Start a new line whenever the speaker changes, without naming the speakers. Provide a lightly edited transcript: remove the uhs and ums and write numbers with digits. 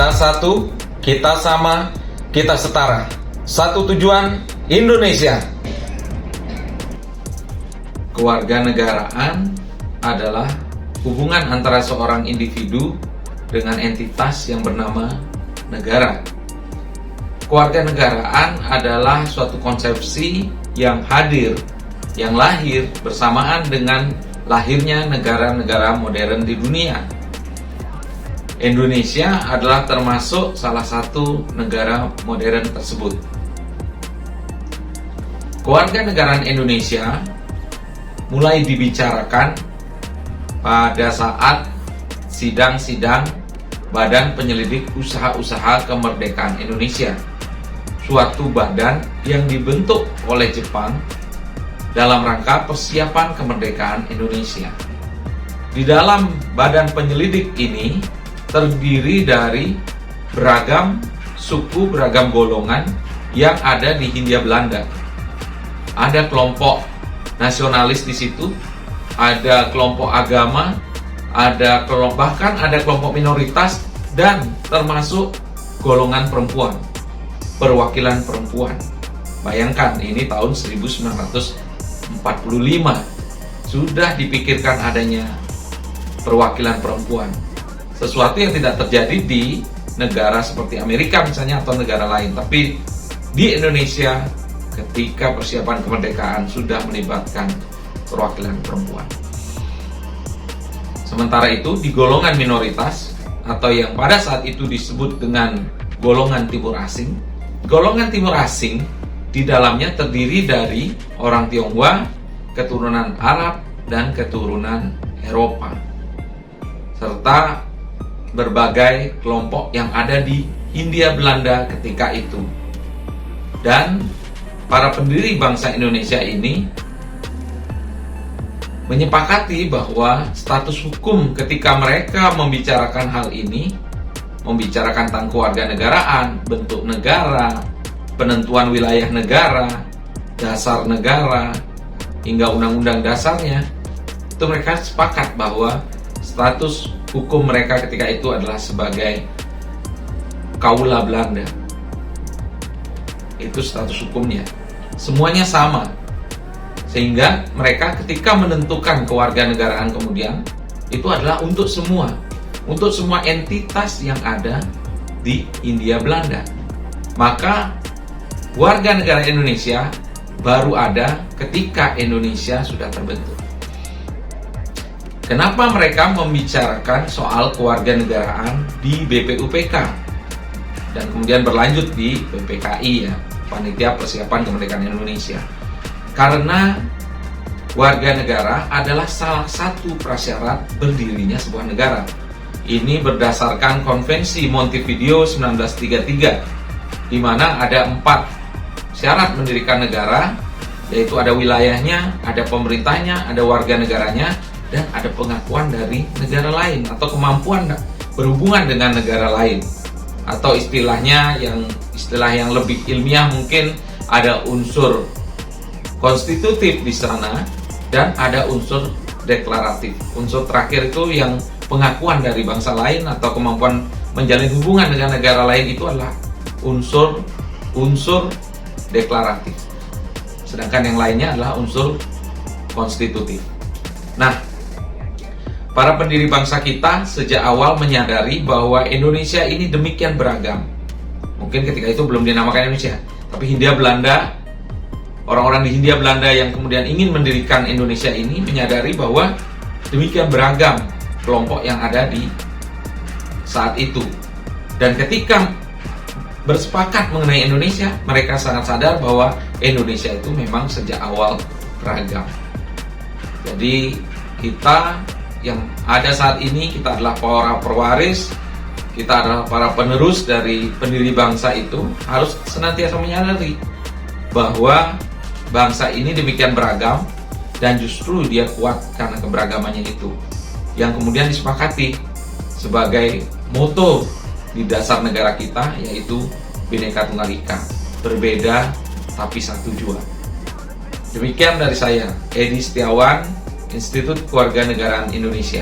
Kita satu, kita sama, kita setara. Satu tujuan, Indonesia. Kewarganegaraan adalah hubungan antara seorang individu dengan entitas yang bernama negara. Kewarganegaraan adalah suatu konsepsi yang hadir, yang lahir bersamaan dengan lahirnya negara-negara modern di dunia. Indonesia adalah termasuk salah satu negara modern tersebut. Kewarganegaraan Indonesia mulai dibicarakan pada saat sidang-sidang Badan Penyelidik Usaha-Usaha Kemerdekaan Indonesia, suatu badan yang dibentuk oleh Jepang dalam rangka persiapan kemerdekaan Indonesia. Di dalam badan penyelidik ini terdiri dari beragam suku, beragam golongan yang ada di Hindia Belanda. Ada kelompok nasionalis di situ, ada kelompok agama, bahkan ada kelompok minoritas, dan termasuk golongan perempuan, perwakilan perempuan. Bayangkan, ini tahun 1945 sudah dipikirkan adanya perwakilan perempuan. Sesuatu yang tidak terjadi di negara seperti Amerika misalnya atau negara lain, tapi di Indonesia ketika persiapan kemerdekaan sudah melibatkan perwakilan perempuan. Sementara itu di golongan minoritas atau yang pada saat itu disebut dengan golongan timur asing, golongan timur asing di dalamnya terdiri dari orang Tionghoa, keturunan Arab, dan keturunan Eropa, serta berbagai kelompok yang ada di Hindia Belanda ketika itu. Dan para pendiri bangsa Indonesia ini menyepakati bahwa status hukum ketika mereka membicarakan hal ini, membicarakan tentang kewarganegaraan, bentuk negara, penentuan wilayah negara, dasar negara, hingga undang-undang dasarnya, itu mereka sepakat bahwa status hukum mereka ketika itu adalah sebagai kaula Belanda. Itu status hukumnya. Semuanya sama. Sehingga mereka ketika menentukan kewarganegaraan kemudian, itu adalah untuk semua entitas yang ada di Hindia Belanda. Maka warga negara Indonesia baru ada ketika Indonesia sudah terbentuk. Kenapa mereka membicarakan soal kewarganegaraan di BPUPK dan kemudian berlanjut di PPKI, ya, Panitia Persiapan Kemerdekaan Indonesia? Karena warga negara adalah salah satu prasyarat berdirinya sebuah negara. Ini berdasarkan Konvensi Montevideo 1933, di mana ada 4 syarat mendirikan negara, yaitu ada wilayahnya, ada pemerintahnya, ada warga negaranya, dan ada pengakuan dari negara lain atau kemampuan berhubungan dengan negara lain. Atau istilah yang lebih ilmiah mungkin ada unsur konstitutif di sana dan ada unsur deklaratif. Unsur terakhir itu yang pengakuan dari bangsa lain atau kemampuan menjalin hubungan dengan negara lain, itu adalah unsur deklaratif. Sedangkan yang lainnya adalah unsur konstitutif. Nah, para pendiri bangsa kita sejak awal menyadari bahwa Indonesia ini demikian beragam. Mungkin ketika itu belum dinamakan Indonesia, tapi Hindia Belanda, orang-orang di Hindia Belanda yang kemudian ingin mendirikan Indonesia ini menyadari bahwa demikian beragam kelompok yang ada di saat itu. Dan ketika bersepakat mengenai Indonesia, mereka sangat sadar bahwa Indonesia itu memang sejak awal beragam. Jadi kita yang ada saat ini, kita adalah para pewaris, kita adalah para penerus dari pendiri bangsa itu, harus senantiasa menyadari bahwa bangsa ini demikian beragam dan justru dia kuat karena keberagamannya itu, yang kemudian disepakati sebagai moto di dasar negara kita, yaitu Bhinneka Tunggal Ika, berbeda tapi satu jua. Demikian dari saya, Edi Setiawan, Institut Kewarganegaraan Indonesia.